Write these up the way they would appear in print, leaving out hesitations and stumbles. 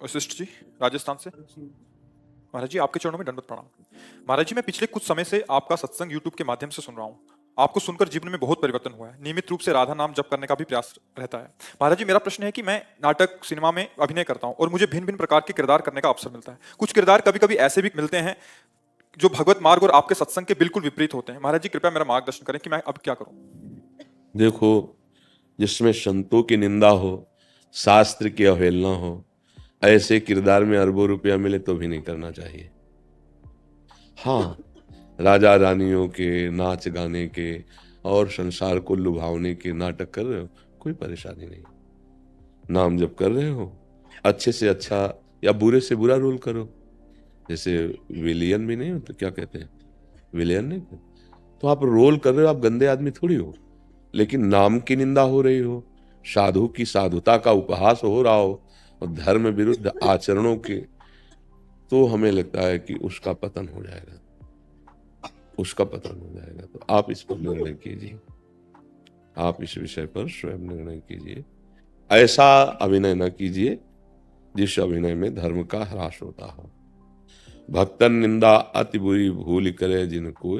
वशिष्ठ जी, राजस्थान से। महाराज जी, आपके चरणों में दंडवत प्रणाम। महाराज जी, मैं पिछले कुछ समय से आपका सत्संग यूट्यूब के माध्यम से सुन रहा हूँ। आपको सुनकर जीवन में बहुत परिवर्तन हुआ है। नियमित रूप से राधा नाम जप करने का भी प्रयास रहता है। महाराज जी, मेरा प्रश्न है कि मैं नाटक सिनेमा में अभिनय करता हूँ और मुझे भिन्न भिन्न प्रकार के किरदार करने का अवसर मिलता है। कुछ किरदार कभी कभी ऐसे भी मिलते हैं जो भगवत मार्ग और आपके सत्संग के बिल्कुल विपरीत होते हैं। महाराज जी, कृपया मेरा मार्गदर्शन करें कि मैं अब क्या करूं। देखो, जिसमें संतों की निंदा हो, शास्त्र की अवहेलना हो, ऐसे किरदार में अरबों रुपया मिले तो भी नहीं करना चाहिए। हाँ, राजा रानियों के नाच गाने के और संसार को लुभावने के नाटक कर रहे हो, कोई परेशानी नहीं। नाम जप कर रहे हो, अच्छे से अच्छा या बुरे से बुरा रोल करो। जैसे विलियन भी नहीं हो तो क्या कहते हैं, विलियन नहीं, तो आप रोल कर रहे हो, आप गंदे आदमी थोड़ी हो। लेकिन नाम की निंदा हो रही हो, साधु की साधुता का उपहास हो रहा हो और धर्म विरुद्ध आचरणों के, तो हमें लगता है कि उसका पतन हो जाएगा, उसका पतन हो जाएगा। तो आप इस पर निर्णय कीजिए, आप इस विषय पर स्वयं निर्णय कीजिए। ऐसा अभिनय न कीजिए जिस अभिनय में धर्म का ह्रास होता हो। भक्तन निंदा अति बुरी भूल करे जिनको,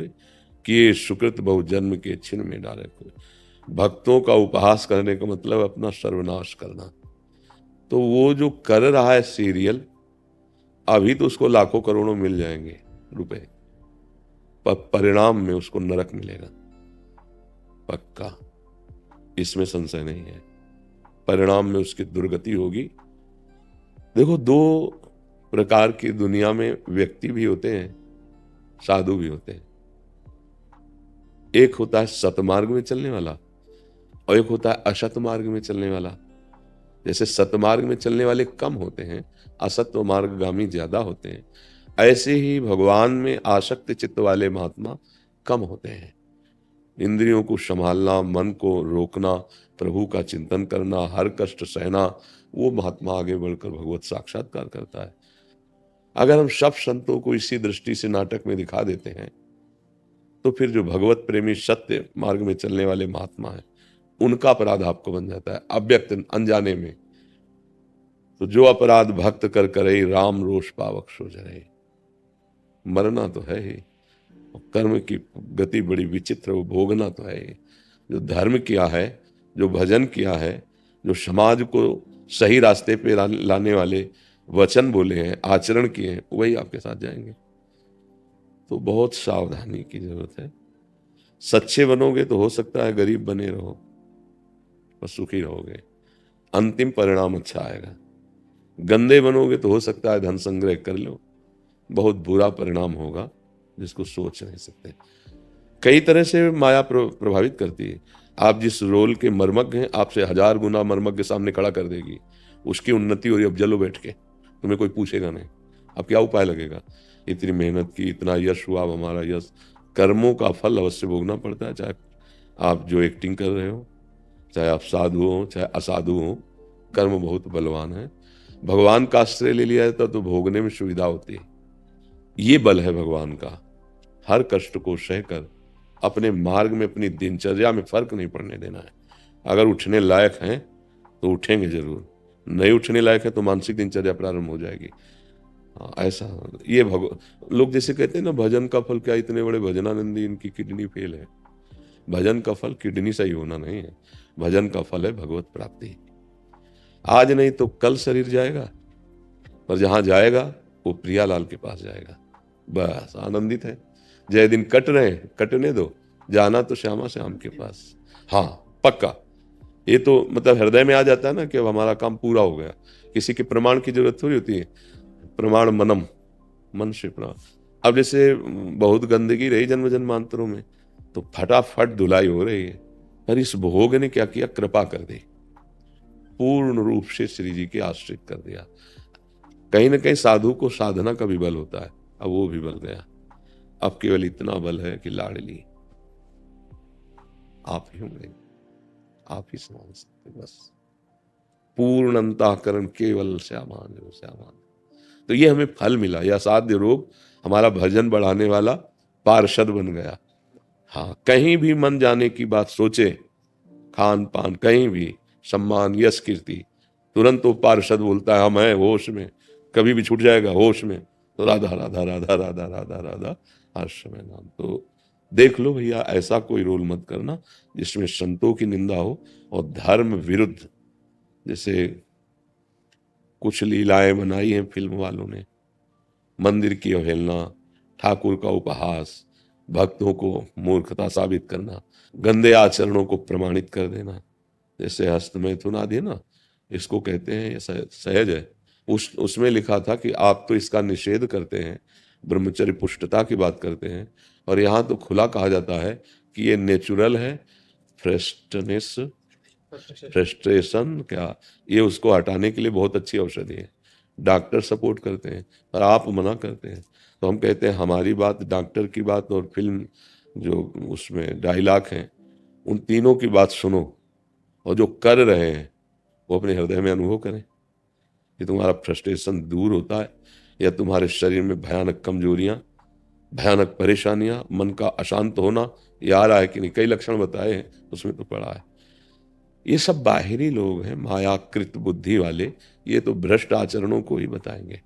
किए सुकृत बहु जन्म के छिन में डाले कोई। भक्तों का उपहास करने का मतलब अपना सर्वनाश करना। तो वो जो कर रहा है सीरियल, अभी तो उसको लाखों करोड़ों मिल जाएंगे रुपए, पर परिणाम में उसको नरक मिलेगा, पक्का, इसमें संशय नहीं है। परिणाम में उसकी दुर्गति होगी। देखो, दो प्रकार की दुनिया में व्यक्ति भी होते हैं, साधु भी होते हैं। एक होता है सतमार्ग में चलने वाला और एक होता है असत मार्ग में चलने वाला। जैसे सतमार्ग में चलने वाले कम होते हैं, असत मार्गगामी ज्यादा होते हैं, ऐसे ही भगवान में आसक्त चित्त वाले महात्मा कम होते हैं। इंद्रियों को संभालना, मन को रोकना, प्रभु का चिंतन करना, हर कष्ट सहना, वो महात्मा आगे बढ़कर भगवत साक्षात्कार करता है। अगर हम सब संतों को इसी दृष्टि से नाटक में दिखा देते हैं, तो फिर जो भगवत प्रेमी सत्य मार्ग में चलने वाले महात्मा हैं, उनका अपराध आपको बन जाता है अव्यक्त अनजाने में। तो जो अपराध भक्त कर करे, राम रोष पावक सो जरे। मरना तो है ही, कर्म की गति बड़ी विचित्र, वो भोगना तो है ही। जो धर्म किया है, जो भजन किया है, जो समाज को सही रास्ते पे लाने वाले वचन बोले हैं, आचरण किए हैं, वही आपके साथ जाएंगे। तो बहुत सावधानी की जरूरत है। सच्चे बनोगे तो हो सकता है गरीब बने रहो, पर सुखी रहोगे, अंतिम परिणाम अच्छा आएगा। गंदे बनोगे तो हो सकता है धन संग्रह कर लो, बहुत बुरा परिणाम होगा जिसको सोच नहीं सकते। कई तरह से माया प्रभावित करती है। आप जिस रोल के मर्मज्ञ हैं, आपसे 1000 गुना मर्मज्ञ के सामने खड़ा कर देगी। उसकी उन्नति हो रही, अब जलो बैठ के, तुम्हें कोई पूछेगा नहीं। अब क्या उपाय लगेगा? इतनी मेहनत की, इतना यश हुआ, अब हमारा यश। कर्मों का फल अवश्य भोगना पड़ता है, चाहे आप जो एक्टिंग कर रहे हो, चाहे आप साधु हो चाहे असाधु हो, कर्म बहुत बलवान है। भगवान का आश्रय ले लिया जाता तो भोगने में सुविधा होती है। ये बल है भगवान का। हर कष्ट को सहकर अपने मार्ग में, अपनी दिनचर्या में फर्क नहीं पड़ने देना है। अगर उठने लायक हैं तो उठेंगे जरूर, नहीं उठने लायक है तो मानसिक दिनचर्या प्रारंभ हो जाएगी। हाँ, ऐसा ये लोग जैसे कहते हैं ना, भजन का फल क्या, इतने बड़े भजनानंदी, इनकी किडनी फेल है। भजन का फल किडनी सही होना नहीं है, भजन का फल है भगवत प्राप्ति। आज नहीं तो कल शरीर जाएगा, पर जहां जाएगा वो प्रियालाल के पास जाएगा। बस आनंदित है। जय दिन कट रहे हैं, कटने दो, जाना तो श्यामा श्याम के पास। हाँ, पक्का। ये तो मतलब हृदय में आ जाता है ना कि अब हमारा काम पूरा हो गया। किसी के प्रमाण की जरूरत थोड़ी होती है। प्रमाण मनम, मन से प्रमाण। अब जैसे बहुत गंदगी रही जन्म जन्मांतरों में, तो फटाफट धुलाई हो रही है। पर इस भोग ने क्या किया? कृपा कर दी, पूर्ण रूप से श्री जी के आश्रित कर दिया। कहीं ना कहीं साधु को साधना का भी बल होता है, अब वो भी बल गया। अब केवल इतना बल है कि लाडली आप ही होंगे, आप ही संभाल सकते। बस पूर्ण अंतःकरण केवल श्यामान है, श्यामान। तो ये हमें फल मिला, यह असाध्य रोग हमारा भजन बढ़ाने वाला पार्षद बन गया। हाँ, कहीं भी मन जाने की बात सोचे, खान पान कहीं भी, सम्मान यश कीर्ति, तुरंत वो पार्षद बोलता है हम हैं होश में, कभी भी छूट जाएगा होश में, तो राधा राधा राधा राधा राधा राधा हर्ष में नाम। तो देख लो भैया, ऐसा कोई रोल मत करना जिसमें संतों की निंदा हो और धर्म विरुद्ध। जैसे कुछ लीलाएं बनाई हैं फिल्म वालों ने, मंदिर की अवहेलना, ठाकुर का उपहास, भक्तों को मूर्खता साबित करना, गंदे आचरणों को प्रमाणित कर देना, जैसे हस्तमैथुन आदि है ना, इसको कहते हैं ये सहज है। उसमें लिखा था कि आप तो इसका निषेध करते हैं, ब्रह्मचर्य पुष्टता की बात करते हैं, और यहाँ तो खुला कहा जाता है कि ये नेचुरल है, फ्रस्ट्रेशन क्या, ये उसको हटाने के लिए बहुत अच्छी औषधि है। डॉक्टर सपोर्ट करते हैं और आप मना करते हैं। तो हम कहते हैं हमारी बात, डॉक्टर की बात और फिल्म जो उसमें डायलॉग हैं, उन तीनों की बात सुनो, और जो कर रहे हैं वो अपने हृदय में अनुभव करें कि तुम्हारा फ्रस्ट्रेशन दूर होता है या तुम्हारे शरीर में भयानक कमजोरियां, भयानक परेशानियां, मन का अशांत होना ये आ रहा है कि नहीं। कई लक्षण बताए हैं उसमें तो पड़ा है। ये सब बाहरी लोग हैं, मायाकृत बुद्धि वाले, ये तो भ्रष्ट आचरणों को ही बताएंगे।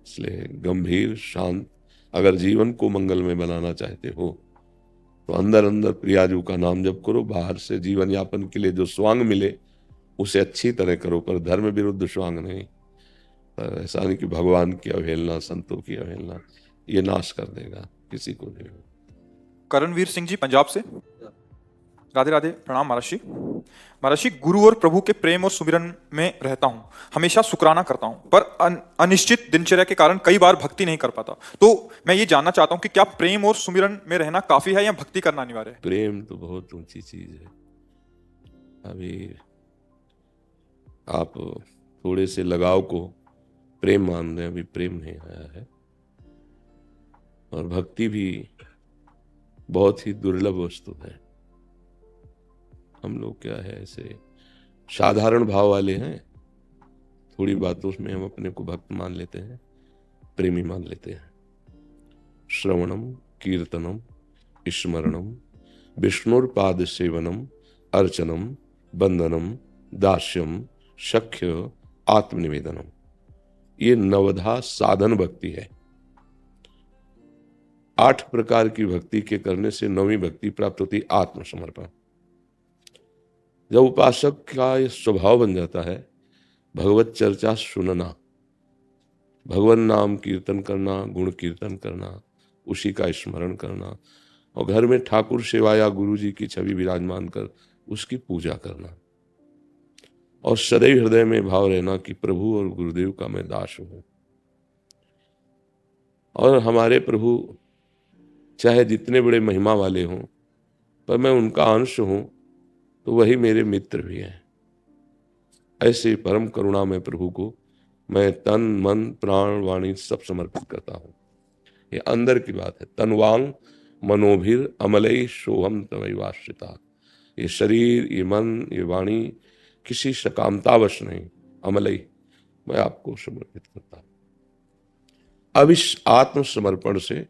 इसलिए गंभीर शांत, अगर जीवन को मंगल में बनाना चाहते हो तो अंदर अंदर प्रियाजू का नाम जप करो, बाहर से जीवन यापन के लिए जो स्वांग मिले उसे अच्छी तरह करो, पर धर्म विरुद्ध स्वांग नहीं। पर ऐसा नहीं कि भगवान की अवहेलना, संतों की अवहेलना, ये नाश कर देगा किसी को नहीं। करणवीर सिंह जी पंजाब से, राधे राधे, प्रणाम महाराज। महाराज, गुरु और प्रभु के प्रेम और सुमिरन में रहता हूँ, हमेशा शुक्राना करता हूँ, पर अनिश्चित दिनचर्या के कारण कई बार भक्ति नहीं कर पाता। तो मैं ये जानना चाहता हूँ कि क्या प्रेम और सुमिरन में रहना काफी है या भक्ति करना अनिवार्य है? प्रेम तो बहुत ऊंची चीज है। अभी आप थोड़े से लगाव को प्रेम मान रहे हैं, अभी प्रेम नहीं आया है। और भक्ति भी बहुत ही दुर्लभ वस्तु है। हम लोग क्या है, ऐसे साधारण भाव वाले हैं, थोड़ी बातों में हम अपने को भक्त मान लेते हैं, प्रेमी मान लेते हैं। श्रवणम कीर्तनम स्मरणम विष्णुर्पाद सेवनम अर्चनम बंदनम दास्यम सख्य आत्मनिवेदनम, ये नवधा साधन भक्ति है। 8 प्रकार की भक्ति के करने से 9वीं भक्ति प्राप्त होती, आत्मसमर्पण। जब उपासक का ये स्वभाव बन जाता है भगवत चर्चा सुनना, भगवान नाम कीर्तन करना, गुण कीर्तन करना, उसी का स्मरण करना, और घर में ठाकुर सेवा या गुरु जी की छवि विराजमान कर उसकी पूजा करना, और सदैव हृदय में भाव रहना कि प्रभु और गुरुदेव का मैं दास हूं। और हमारे प्रभु चाहे जितने बड़े महिमा वाले हों, पर मैं उनका अंश हूं, तो वही मेरे मित्र भी हैं। ऐसे परम करुणा में प्रभु को मैं तन मन प्राण वाणी सब समर्पित करता हूं। ये अंदर की बात है। तनवांग मनोभिर अमलई सोहम तवैवाश्रिता, ये शरीर, ये मन, ये वाणी किसी सकामतावश नहीं, अमलई, मैं आपको समर्पित करता हूं। अब इस आत्मसमर्पण से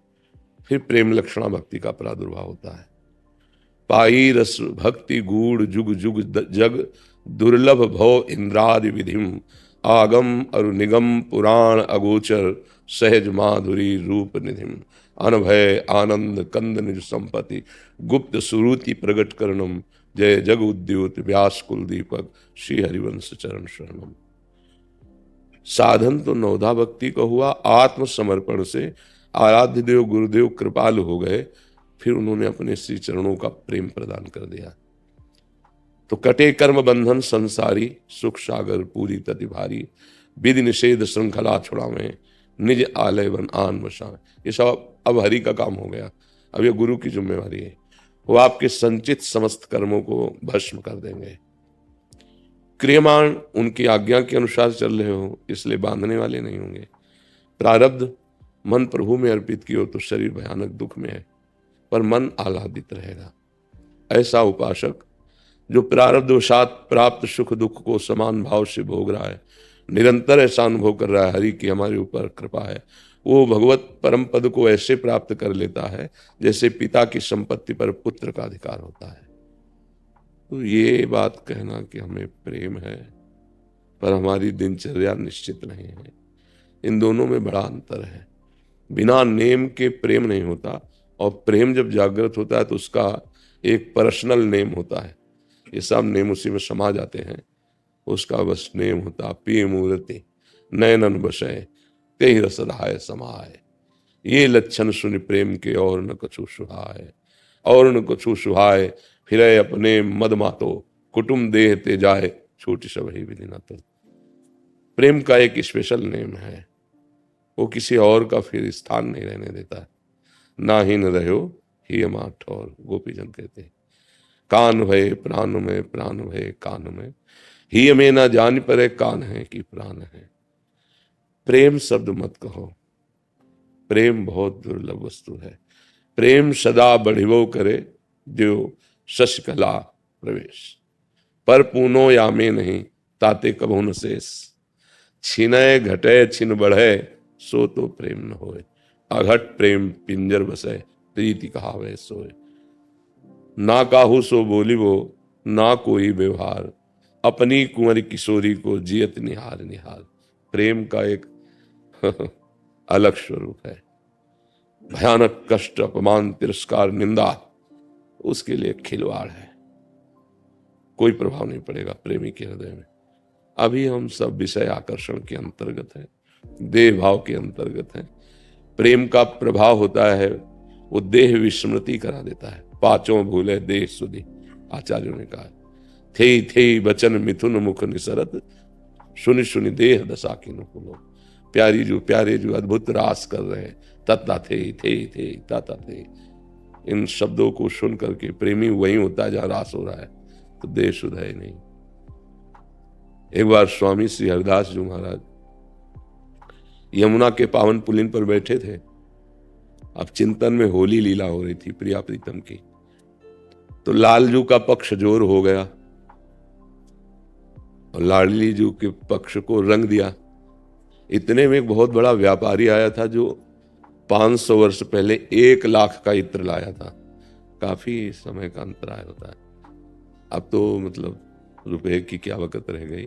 फिर प्रेम लक्षणा भक्ति का प्रादुर्भाव होता है। पाई रस भक्ति गूढ़ जुग जुग जग दुर्लभ भव इंद्रादि विधिम, आगम अरु निगम पुराण अगोचर सहज माधुरी रूप निधिम, अनभय आनंद कंद निज संपत्ति गुप्त सुरुति प्रगट करणम, जय जग उद्योत व्यास कुल दीपक श्री हरिवंश चरण शरणम। साधन तो नवधा भक्ति का हुआ, आत्मसमर्पण से आराध्य देव गुरुदेव कृपालु हो गए, फिर उन्होंने अपने श्री चरणों का प्रेम प्रदान कर दिया। तो कटे कर्म बंधन संसारी, सुख सागर पूरी तति भारी, विधि निषेध श्रृंखला छुड़ावें, निज आलय वन आन बसावें। ये सब अब हरि का काम हो गया, अब ये गुरु की जिम्मेवारी है। वो आपके संचित समस्त कर्मों को भस्म कर देंगे। क्रियमाण उनकी आज्ञा के अनुसार चल रहे हो, इसलिए बांधने वाले नहीं होंगे। प्रारब्ध मन प्रभु में अर्पित किया तो शरीर भयानक दुख में है, पर मन आह्लादित रहेगा। ऐसा उपासक जो प्रारब्धवशात प्राप्त सुख दुख को समान भाव से भोग रहा है, निरंतर ऐसा अनुभव कर रहा है हरि की हमारे ऊपर कृपा है, वो भगवत परम पद को ऐसे प्राप्त कर लेता है जैसे पिता की संपत्ति पर पुत्र का अधिकार होता है। तो ये बात कहना कि हमें प्रेम है पर हमारी दिनचर्या निश्चित नहीं है। इन दोनों में बड़ा अंतर है। बिना नेम के प्रेम नहीं होता, और प्रेम जब जागृत होता है तो उसका एक पर्सनल नेम होता है। ये सब नेम उसी में समा जाते हैं। उसका बस नेम होता पिय मूर्ति नयनन बसय कई रस रहाय समाय। ये लक्षण सुनि प्रेम के और न कछु सुहाय, और न कछु सुहाय फिरे अपने मद मातो कुटुम देह ते जाए छोटी सबही विधि न तो। प्रेम का एक स्पेशल नेम है, वो किसी और का फिर स्थान नहीं रहने देता है। ना ही न रहो ही माठ और गोपीजन कहते हैं, कान भय प्राण में प्राण भय कान में, ही में ना जान परे कान है कि प्राण है। प्रेम शब्द मत कहो, प्रेम बहुत दुर्लभ वस्तु है। प्रेम सदा बढ़िवो करे जो शश कला प्रवेश, पर पूनो या में नहीं ताते कबहु न शेष। छिनय घटे छिन बढ़े सो तो प्रेम न होए, अघट प्रेम पिंजर बसे प्रीति कहावे सोए। ना काहू सो बोली वो ना कोई व्यवहार, अपनी कुंवरी किशोरी को जियत निहार निहार। प्रेम का एक अलग स्वरूप है। भयानक कष्ट अपमान तिरस्कार निंदा उसके लिए खिलवाड़ है, कोई प्रभाव नहीं पड़ेगा प्रेमी के हृदय में। अभी हम सब विषय आकर्षण के अंतर्गत हैं, देह भाव के अंतर्गत हैं। प्रेम का प्रभाव होता है वो देह विस्मृति करा देता है। पांचों भूले देह सुधि, आचार्यों ने कहा। थे बचन मिथुन मुख निसरत, सुनि सुनि देह दशा की नुकुलो। प्यारे जो अद्भुत रास कर रहे हैं, तत्ता थे ताता थे। इन शब्दों को सुन करके प्रेमी वही होता है जहां रास हो रहा है, तो देह शुद्ध है नहीं। एक बार स्वामी श्री हरिदास जी महाराज यमुना के पावन पुलिन पर बैठे थे। अब चिंतन में होली लीला हो रही थी प्रिया प्रीतम की, तो लालजू का पक्ष जोर हो गया और लाडली जू के पक्ष को रंग दिया। इतने में एक बहुत बड़ा व्यापारी आया था जो 500 वर्ष पहले 1 लाख का इत्र लाया था। काफी समय का अंतराय होता है, अब तो मतलब रुपए की क्या वक़्त रह गई।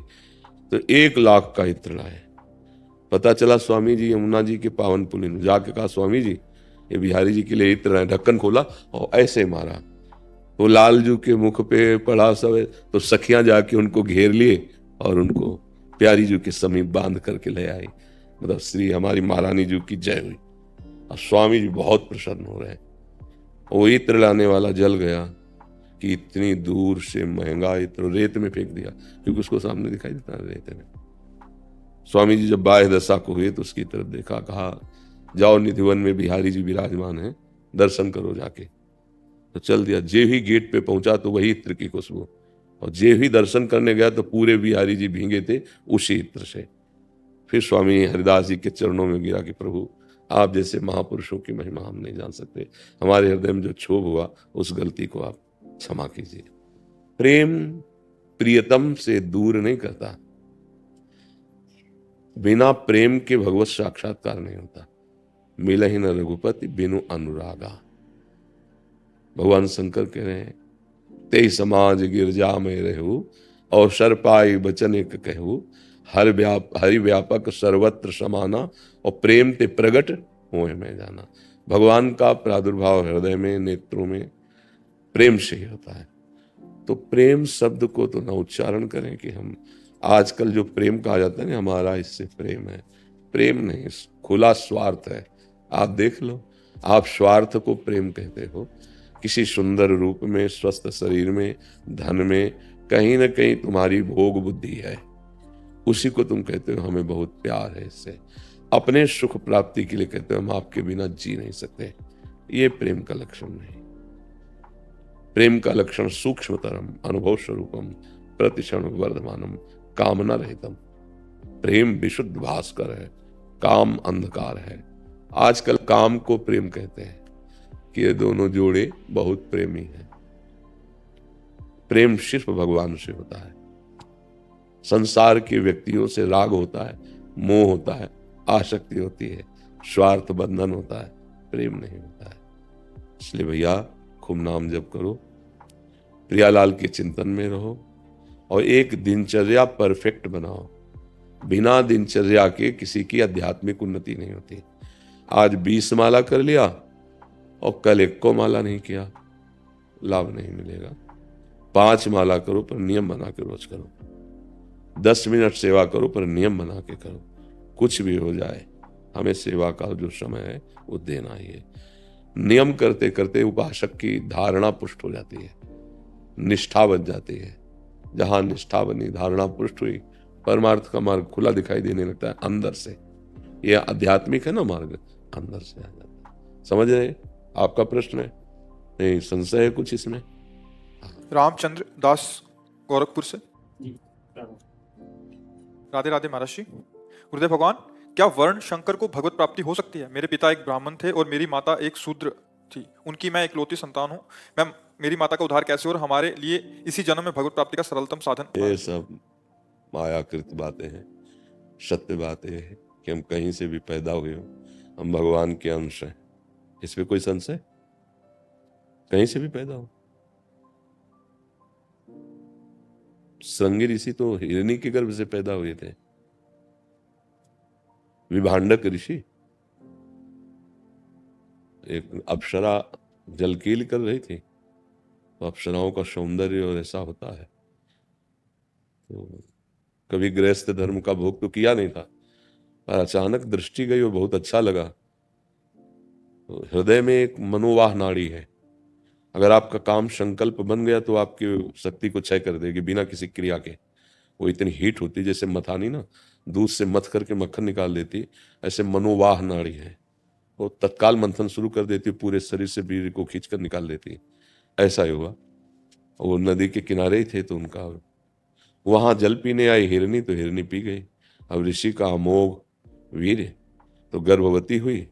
तो 1 लाख का इत्र लाए। पता चला स्वामी जी यमुना जी के पावन पुलिन, जाके कहा स्वामी जी ये बिहारी जी के लिए इत्र है। ढक्कन खोला और ऐसे मारा, वो लालजू के मुख पे पड़ा सब। तो सखियां जाके उनको घेर लिए और उनको प्यारी जू के समीप बांध करके ले आई। मतलब श्री हमारी महारानी जू की जय हुई। और स्वामी जी बहुत प्रसन्न हो रहे हैं। वो इत्र लाने वाला जल गया कि इतनी दूर से महंगा इत्र रेत में फेंक दिया, क्योंकि उसको सामने दिखाई देता है रेत में। स्वामी जी जब बाह्य दशा को हुए तो उसकी तरफ देखा, कहा जाओ निधिवन में बिहारी जी विराजमान हैं, दर्शन करो जाके। तो चल दिया। जे ही गेट पे पहुंचा तो वही इत्र की खुशबू, और जे ही दर्शन करने गया तो पूरे बिहारी जी भींगे थे उसी इत्र से। फिर स्वामी हरिदास जी के चरणों में गिरा कि प्रभु आप जैसे महापुरुषों की महिमा हम नहीं जान सकते, हमारे हृदय में जो क्षोभ हुआ उस गलती को आप क्षमा कीजिए। प्रेम प्रियतम से दूर नहीं करता, बिना प्रेम के भगवत साक्षात्कार नहीं होता। मिलहि न रघुपति बिनु अनुरागा। भगवान शंकर कह रहे हैं ते समाज गिरजा में रहू, अवसर पाई वचन एक कहू, हरि व्यापक सर्वत्र समाना, और प्रेम ते प्रगट होए में जाना। भगवान का प्रादुर्भाव हृदय में नेत्रों में प्रेम से ही होता है। तो प्रेम शब्द को तो ना उच्चारण करें कि हम आजकल जो प्रेम कहा जाता है ना हमारा इससे प्रेम है, प्रेम नहीं, खुला स्वार्थ है। आप देख लो, आप स्वार्थ को प्रेम कहते हो। किसी सुंदर रूप में, स्वस्थ शरीर में, धन में, कहीं ना कहीं तुम्हारी भोग बुद्धि है, उसी को तुम कहते हो हमें बहुत प्यार है इससे। अपने सुख प्राप्ति के लिए कहते हो हम आपके बिना जी नहीं सकते। ये प्रेम का लक्षण नहीं। प्रेम का लक्षण सूक्ष्मतरम अनुभव स्वरूपम प्रतिक्षण वर्धमानम कामना रहितम। प्रेम विशुद्ध भास्कर है, काम अंधकार है। आजकल काम को प्रेम कहते हैं कि ये दोनों जोड़े बहुत प्रेमी हैं। प्रेम सिर्फ भगवान से होता है। संसार के व्यक्तियों से राग होता है, मोह होता है, आसक्ति होती है, स्वार्थ बंधन होता है, प्रेम नहीं होता है। इसलिए भैया खूब नाम जप करो, प्रियालाल के चिंतन में रहो और एक दिनचर्या परफेक्ट बनाओ। बिना दिनचर्या के किसी की आध्यात्मिक उन्नति नहीं होती। आज 20 माला कर लिया और कल 1 को माला नहीं किया, लाभ नहीं मिलेगा। 5 माला करो पर नियम बना के रोज करो। 10 मिनट सेवा करो पर नियम बना के करो। कुछ भी हो जाए, हमें सेवा का जो समय है वो देना ही है। नियम करते करते उपासक की धारणा पुष्ट हो जाती है, निष्ठा बन जाती है। जहां निष्ठा बनी, धारणा पुष्ट हुई, परमार्थ का मार्ग खुला दिखाई देने लगता है अंदर से। ये आध्यात्मिक है ना मार्ग, अंदर से आ जाता है। समझ रहे? आपका प्रश्न है? नहीं संशय है कुछ इसमें? रामचंद्र दास गोरखपुर से। राधे राधे महाराज जी। गुरुदेव भगवान, क्या वर्ण शंकर को भगवत प्राप्ति हो सकती है? मेरे पिता एक ब्राह्मण थे और मेरी माता एक शूद्र थी। उनकी मैं इकलौती संतान हूँ। मैं मेरी माता का उद्धार कैसे और हमारे लिए इसी जन्म में भगवत प्राप्ति का सरलतम साधन? ये सब मायाकृत बातें हैं। सत्य बात यह है कि हम कहीं से भी पैदा हुए हो, हम भगवान के अंश हैं। इसमें कोई संशय? कहीं से भी पैदा हो। श्रृंगी ऋषि तो हिरणी के गर्भ से पैदा हुए थे। विभांडक ऋषि, एक अप्सरा जलकील कर रही थी, तो अप्सराओं का सौंदर्य और ऐसा होता है। तो कभी गृहस्थ धर्म का भोग तो किया नहीं था, पर अचानक दृष्टि गई और बहुत अच्छा लगा। तो हृदय में एक मनोवाह नाड़ी है। अगर आपका काम संकल्प बन गया तो आपकी शक्ति को क्षय कर देगी बिना किसी क्रिया के। वो इतनी हीट होती, जैसे मथानी ना दूध से मथ करके मक्खन निकाल देती, ऐसे मनोवाह नाड़ी है। वो तत्काल मंथन शुरू कर देती, पूरे शरीर से वीर्य को खींच कर निकाल देती। ऐसा ही हुआ। वो नदी के किनारे ही थे, तो उनका वहां जल पीने आई हिरनी, तो हिरनी पी गई। अब ऋषि का अमोघ वीर्य, तो गर्भवती हुई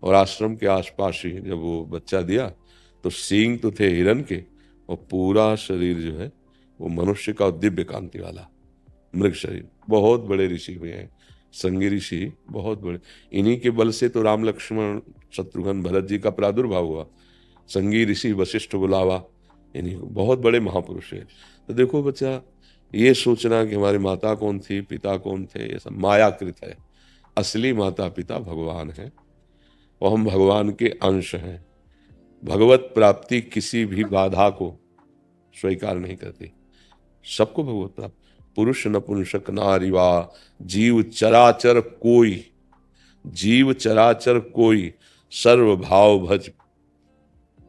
और आश्रम के आसपास ही जब वो बच्चा दिया तो सींग तो थे हिरन के और पूरा शरीर जो है वो मनुष्य का दिव्य कांति वाला मृग शरीर। बहुत बड़े ऋषि हुए हैं संगी ऋषि, बहुत बड़े। इन्हीं के बल से तो राम लक्ष्मण शत्रुघ्न भरत जी का प्रादुर्भाव हुआ। संगी ऋषि वशिष्ठ बुलावा, इन्हीं बहुत बड़े महापुरुष है। तो देखो बच्चा, ये सोचना कि हमारी माता कौन थी, पिता कौन थे, ये सब मायाकृत है। असली माता पिता भगवान है और हम भगवान के अंश हैं। भगवत प्राप्ति किसी भी बाधा को स्वीकार नहीं करती। सबको भगवत प्राप्त, पुरुष नपुंसक नारी वा जीव चराचर कोई, जीव चराचर कोई सर्व भाव भज,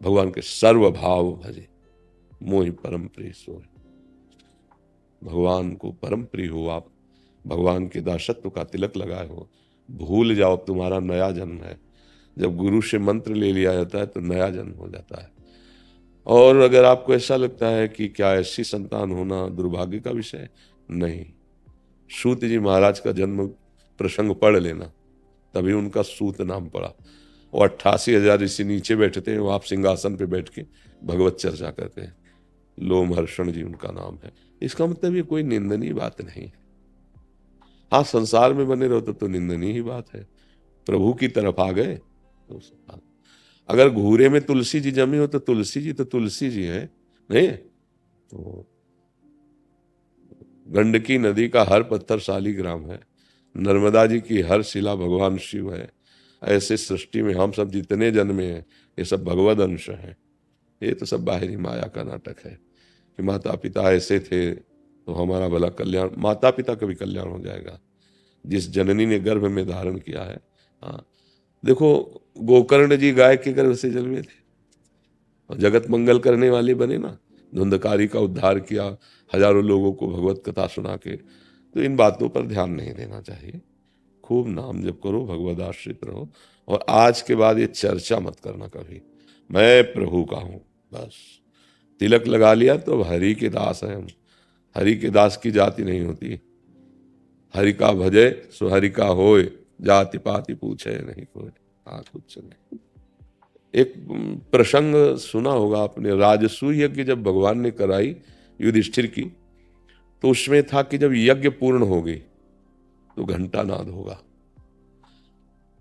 भगवान के सर्व भाव भजे मोहि परम प्रिय सोय। भगवान को परम प्रिय हो आप, भगवान के दासत्व का तिलक लगाए हो, भूल जाओ तुम्हारा नया जन्म है। जब गुरु से मंत्र ले लिया जाता है तो नया जन्म हो जाता है। और अगर आपको ऐसा लगता है कि क्या ऐसी संतान होना दुर्भाग्य का विषय, नहीं। सूत जी महाराज का जन्म प्रसंग पढ़ लेना, तभी उनका सूत नाम पड़ा। और 88,000 ऋषि नीचे बैठते हैं, वो आप सिंहासन पे बैठ के भगवत चर्चा करते हैं। लोमहर्षण जी उनका नाम है। इसका मतलब ये कोई निंदनीय बात नहीं है। हाँ, संसार में बने रहो तो निंदनीय ही बात है। प्रभु की तरफ आ गए तो अगर घूरे में तुलसी जी जमी हो तो तुलसी जी है, नहीं? तो गंडकी नदी का हर पत्थर शालिग्राम है, नर्मदा जी की हर शिला भगवान शिव है। ऐसे सृष्टि में हम सब जितने जन्मे हैं ये सब भगवद अंश हैं। ये तो सब बाहरी माया का नाटक है कि माता पिता ऐसे थे तो हमारा भला कल्याण। माता पिता का भी कल्याण हो जाएगा जिस जननी ने गर्भ में धारण किया है। हाँ, देखो गोकर्ण जी गाय के गर्भ से जन्मे थे और जगत मंगल करने वाले बने ना। धुंधकारी का उद्धार किया, हजारों लोगों को भगवत कथा सुना के। तो इन बातों पर ध्यान नहीं देना चाहिए। खूब नाम जप करो, भगवद आश्रित रहो। और आज के बाद ये चर्चा मत करना कभी, मैं प्रभु का हूं। बस तिलक लगा लिया तो हरि के दास हैं हम। हरि के दास की जाति नहीं होती। हरि का भजे सो हरि का होए, जाति पाति पूछे नहीं कोई। हाँ, कुछ नहीं। एक प्रसंग सुना होगा आपने, राजसूय यज्ञ जब भगवान ने कराई युधिष्ठिर की, तो उसमें था कि जब यज्ञ पूर्ण हो गई तो घंटा नाद होगा।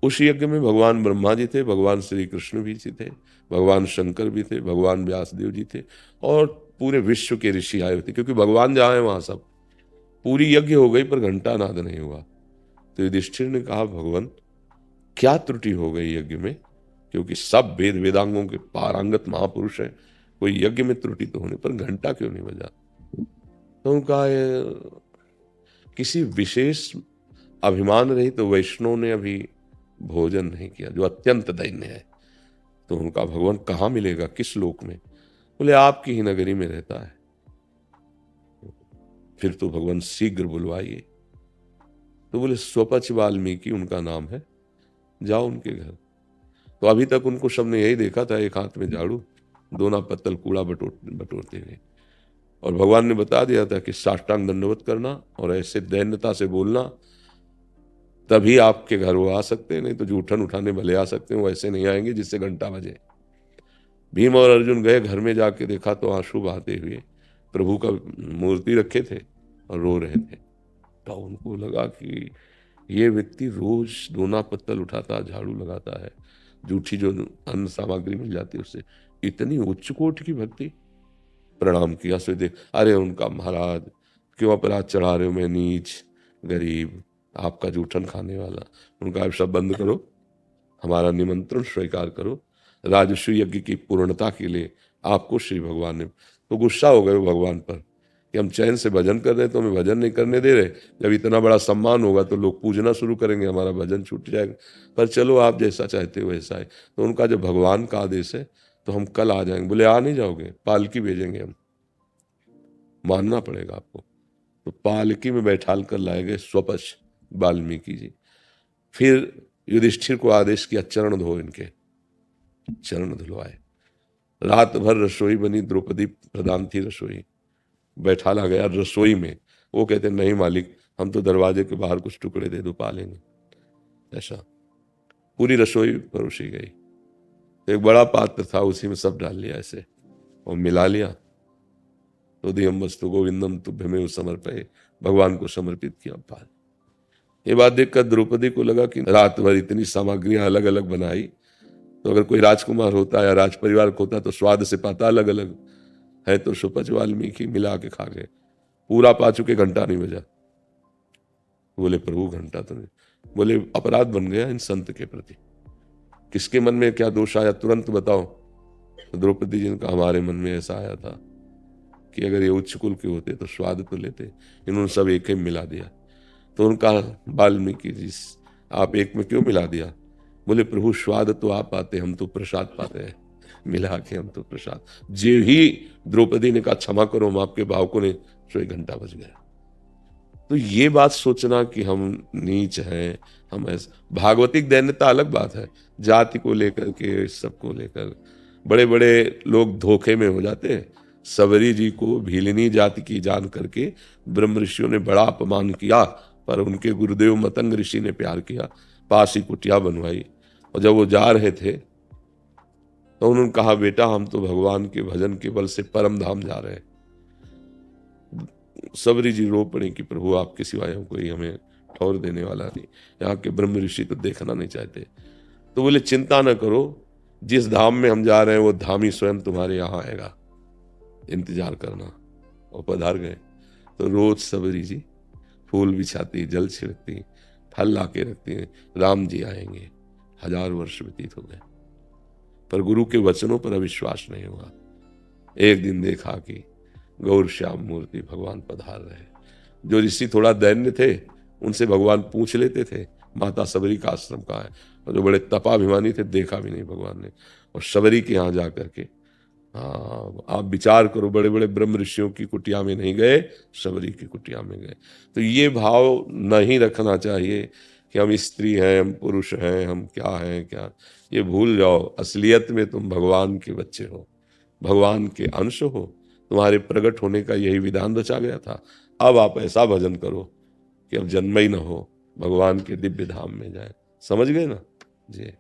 उस यज्ञ में भगवान ब्रह्मा जी थे, भगवान श्री कृष्ण भी थे, भगवान शंकर भी थे, भगवान व्यासदेव जी थे और पूरे विश्व के ऋषि आए थे। क्योंकि भगवान जहाँ है वहां सब। पूरी यज्ञ हो गई पर घंटा नाद नहीं हुआ। तो युधिष्ठिर ने कहा, भगवान क्या त्रुटि हो गई यज्ञ में, क्योंकि सब वेद वेदांगों के पारंगत महापुरुष हैं, कोई यज्ञ में त्रुटि तो होने पर घंटा क्यों नहीं बजा। तो उनका किसी विशेष अभिमान रही तो वैष्णव ने अभी भोजन नहीं किया, जो अत्यंत दैन्य है। तो उनका भगवान कहाँ मिलेगा, किस लोक में। बोले आपकी ही नगरी में रहता है। फिर तो भगवान शीघ्र बुलवाइए। तो बोले स्वपच वाल्मीकि उनका नाम है, जाओ उनके घर। तो अभी तक उनको सबने यही देखा था, एक हाथ में झाड़ू, दोना पत्तल कूड़ा बटोरते हुए। और भगवान ने बता दिया था कि साष्टांग दंडवत करना और ऐसे दैन्यता से बोलना, तभी आपके घर वो आ सकते हैं, नहीं तो जूठन उठाने भले आ सकते हैं, वो ऐसे नहीं आएंगे जिससे घंटा बजे। भीम और अर्जुन गए, घर में जाके देखा तो आंसू बहाते हुए प्रभु का मूर्ति रखे थे और रो रहे थे। तो उनको लगा कि ये व्यक्ति रोज दोना पत्तल उठाता, झाड़ू लगाता है, जूठी जो अन्न सामग्री मिल जाती है उससे, इतनी उच्च कोटि की भक्ति। प्रणाम किया। सो देख, अरे उनका महाराज क्यों अपराध चढ़ा रहे हो, मैं नीच गरीब आपका जूठन खाने वाला। उनका सब बंद करो, हमारा निमंत्रण स्वीकार करो, राजस्व यज्ञ की पूर्णता के लिए आपको श्री भगवान ने। तो गुस्सा हो गए वो भगवान पर कि हम चैन से भजन कर रहे हैं तो हमें भजन नहीं करने दे रहे। जब इतना बड़ा सम्मान होगा तो लोग पूजना शुरू करेंगे, हमारा भजन छूट जाएगा। पर चलो आप जैसा चाहते हो वैसा है। तो उनका जब भगवान का आदेश है तो हम कल आ जाएंगे। बोले आ नहीं जाओगे, पालकी भेजेंगे हम, मानना पड़ेगा आपको। तो पालकी में बैठाल कर लाए गए स्वपच वाल्मीकि जी। फिर युधिष्ठिर को आदेश किया, चरण धो इनके। चरण धुलवाए। रात भर रसोई बनी, द्रौपदी प्रधान थी रसोई, बैठाला गया रसोई में। वो कहते नहीं मालिक, हम तो दरवाजे के बाहर कुछ टुकड़े दे दो, पा लेंगे। ऐसा पूरी रसोई परोसी गई। तो एक बड़ा पात्र था, उसी में सब डाल लिया ऐसे और मिला लिया। तो दियम वस्तु गोविंदम तुभ्यमेव समर्पये, भगवान को समर्पित किया। पाल ये बात देखकर द्रौपदी को लगा कि रात भर इतनी सामग्रियां अलग अलग बनाई, तो अगर कोई राजकुमार होता या राज परिवार होता तो स्वाद से पाता अलग अलग है। तो सुपच वाल्मीकि मिला के खा गए, पूरा पा चुके, घंटा नहीं बजा। बोले प्रभु घंटा तो नहीं। बोले अपराध बन गया इन संत के प्रति, किसके मन में क्या दोष आया तुरंत बताओ। तो द्रौपदी जी ने कहा हमारे मन में ऐसा आया था कि अगर ये उच्च कुल के होते तो स्वाद तो लेते, इन्होंने सब एक ही मिला दिया। तो उनका वाल्मीकि जी आप एक में क्यों मिला दिया। बोले प्रभु स्वाद तो आप पाते, हम तो प्रसाद पाते हैं, मिला के हम तो प्रसाद। जे ही द्रौपदी ने कहा क्षमा करो, हम आपके भावकों ने, सो 1 घंटा बज गया। तो ये बात सोचना कि हम नीच हैं, हम ऐसा, भागवतिक दैन्यता अलग बात है, जाति को लेकर के, सबको लेकर बड़े बड़े लोग धोखे में हो जाते हैं। सबरी जी को भीलनी जाति की जान करके ब्रह्म ऋषियों ने बड़ा अपमान किया, पर उनके गुरुदेव मतंग ऋषि ने प्यार किया, पास ही कुटिया बनवाई। और जब वो जा रहे थे तो उन्होंने कहा बेटा हम तो भगवान के भजन के बल से परम धाम जा रहे हैं। सबरी जी रो पड़े कि प्रभु आपके सिवाय कोई हमें ठौर देने वाला नहीं, यहाँ के ब्रह्म ऋषि तो देखना नहीं चाहते। तो बोले चिंता न करो, जिस धाम में हम जा रहे हैं वो धाम ही स्वयं तुम्हारे यहाँ आएगा, इंतजार करना। और पधार गए। तो रोज सबरी जी फूल बिछाती, जल छिड़कती, फल ला के रखती हैं, राम जी आएंगे। 1000 वर्ष व्यतीत हो गए, पर गुरु के वचनों पर अविश्वास नहीं हुआ। एक दिन देखा कि गौर श्याम मूर्ति भगवान पधार रहे। जो ऋषि थोड़ा दैन्य थे उनसे भगवान पूछ लेते थे माता सबरी का आश्रम कहाँ है, और जो बड़े तपाभिमानी थे देखा भी नहीं भगवान ने। और सबरी के यहाँ जा करके, हाँ आप विचार करो, बड़े बड़े ब्रह्म ऋषियों की कुटिया में नहीं गए, सबरी की कुटिया में गए। तो ये भाव नहीं रखना चाहिए कि हम स्त्री हैं, हम पुरुष हैं, हम क्या हैं क्या। ये भूल जाओ, असलियत में तुम भगवान के बच्चे हो, भगवान के अंश हो, तुम्हारे प्रकट होने का यही विधान रचा गया था। अब आप ऐसा भजन करो कि अब जन्म ही न हो, भगवान के दिव्य धाम में जाए। समझ गए ना जी।